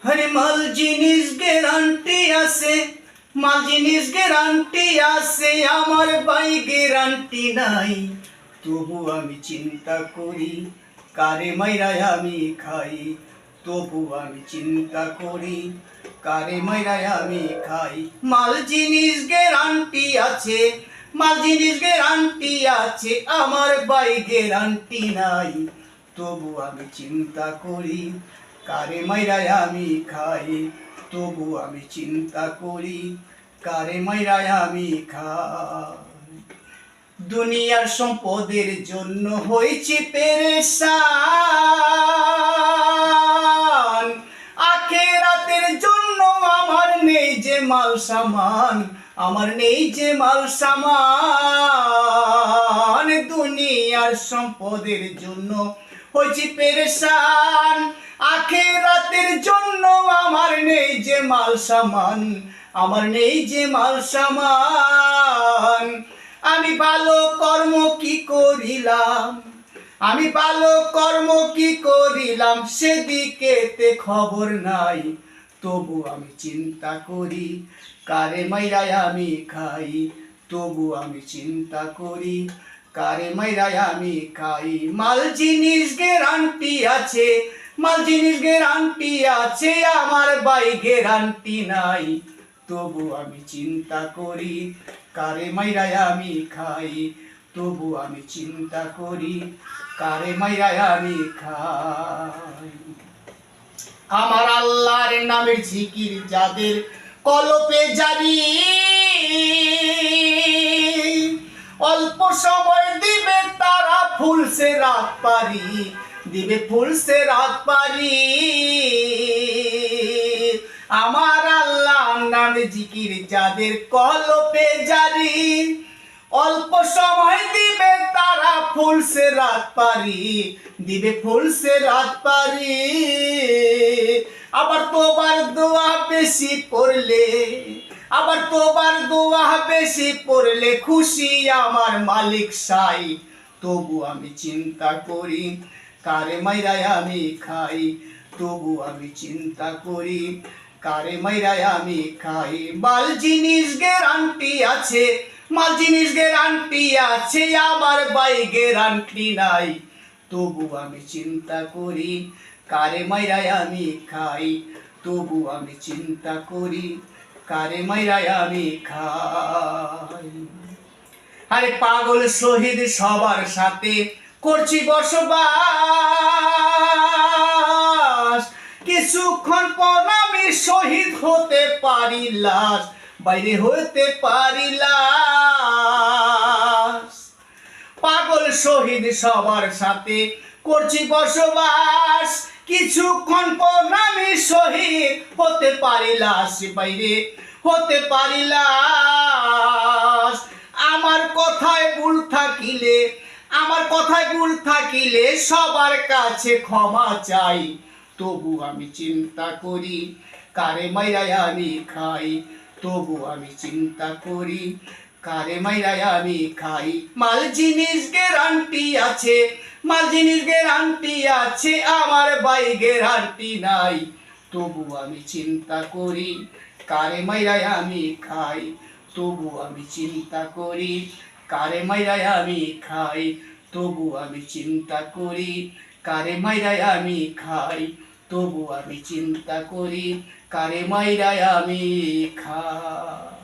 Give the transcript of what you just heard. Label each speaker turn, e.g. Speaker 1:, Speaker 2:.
Speaker 1: আরে মাল জিনিস গ্যারান্টি আছে, মাল জিনিস গ্যারান্টি আছে, আমার ভাই গ্যারান্টি নাই। তবু আমি চিন্তা করি কারে মাইরায় আমি খাই। তবু আমি চিন্তা করি কারে মাইরায় আমি খাই। মাল জিনিস গ্যারান্টি আছে, মাল জিনিস গ্যারান্টি আছে, আমার ভাই গ্যারান্টি নাই। তবু আমি চিন্তা করি কারে মাইরায় আমি খাই। তবু আমি চিন্তা করি কারে মাইরায় আমি খাই। দুনিয়ার সম্পদের জন্য হয়েছি পেরেশান, আখেরাতের জন্য আমার নেই যে মাল সামান, আমার নেই যে মাল সামান। দুনিয়ার সম্পদের জন্য হয়েছি পেরেশান, আখেরাতের জন্য আমার নেই যে মাল সামান, আমার নেই যে মাল সামান। আমি ভালো কর্ম কি করিলাম, আমি ভালো কর্ম কি করিলাম, সেদিকেতে খবর নাই। তবু আমি চিন্তা করি কারে মাইরায় আমি খাই। তবু আমি চিন্তা করি কারে মাইরায় আমি খাই। মাল জিনিস গ্যারান্টি আছে, মাল জিনিস গ্যারান্টি আছে, আমার ভাই গ্যারান্টি নাই। তবু আমি চিন্তা করি কারে মাইরায় আমি খাই। তবু আমি চিন্তা করি কারে মাইরায় আমি খাই। আমার আল্লাহর নামের জিকির যাদের কলপে জারি, অল্প সময় দিবে তারা ফুলসে রাত পারি, দিবে ফুলসে রাত পারি। আমার আল্লাহর নামে জিকির যাদের কলপে জারি, অল্প সময় দিবে তারা ফুলসে রাত পারি, দিবে ফুলসে রাত পারি। আবার তোবার দোয়া বেশি পড়লে, আবার তোবার দোয়া বেশি পড়লে খুশি আমার মালিক সাই। তবু আমি চিন্তা করি কারে মাইরায় আমি খাই। তবু আমি চিন্তা করি কারে মাইরায় আমি খাই। মাল জিনিস গ্যারান্টি আছে, মাল জিনিস গ্যারান্টি আছে, আমার ভাই গ্যারান্টি নাই। তবু আমি চিন্তা করি কারে মাইরায় আমি খাই। তবু আমি চিন্তা করি কারে মাইরায় আমি খাই। আরে পাগল শহীদ সবার সাথে করছি বসবাস, কিছুক্ষণ পর আমি শহীদ হতে পারি লাশ, বাইরে হতে পারি লাশ। পাগল শহীদ সবার সাথে করছি বসবাস, কিছুক্ষণ পর আমি শহীদ হতে পারি লাশ, বাইরে হতে পারি লাশ। আমার কথায় ভুল থাকিলে, আমার কথায় ভুল থাকিলে সবার কাছে ক্ষমা চাই। তবু আমি চিন্তা করি কারে মাইরায় আমি খাই। তবু আমি চিন্তা করি কারে মাইরায় আমি খাই। মাল জিনিস গ্যারান্টি আছে, মাল জিনিস গ্যারান্টি আছে, আমার ভাই গ্যারান্টি নাই। তবু আমি চিন্তা করি কারে মাইরায় আমি খাই। তবু আমি চিন্তা করি কারে মাইরায় আমি খাই। তবু আমি চিন্তা করি কারে মাইরায় আমি খাই। তবু আমি চিন্তা করি কারে মাইরায় আমি খাই।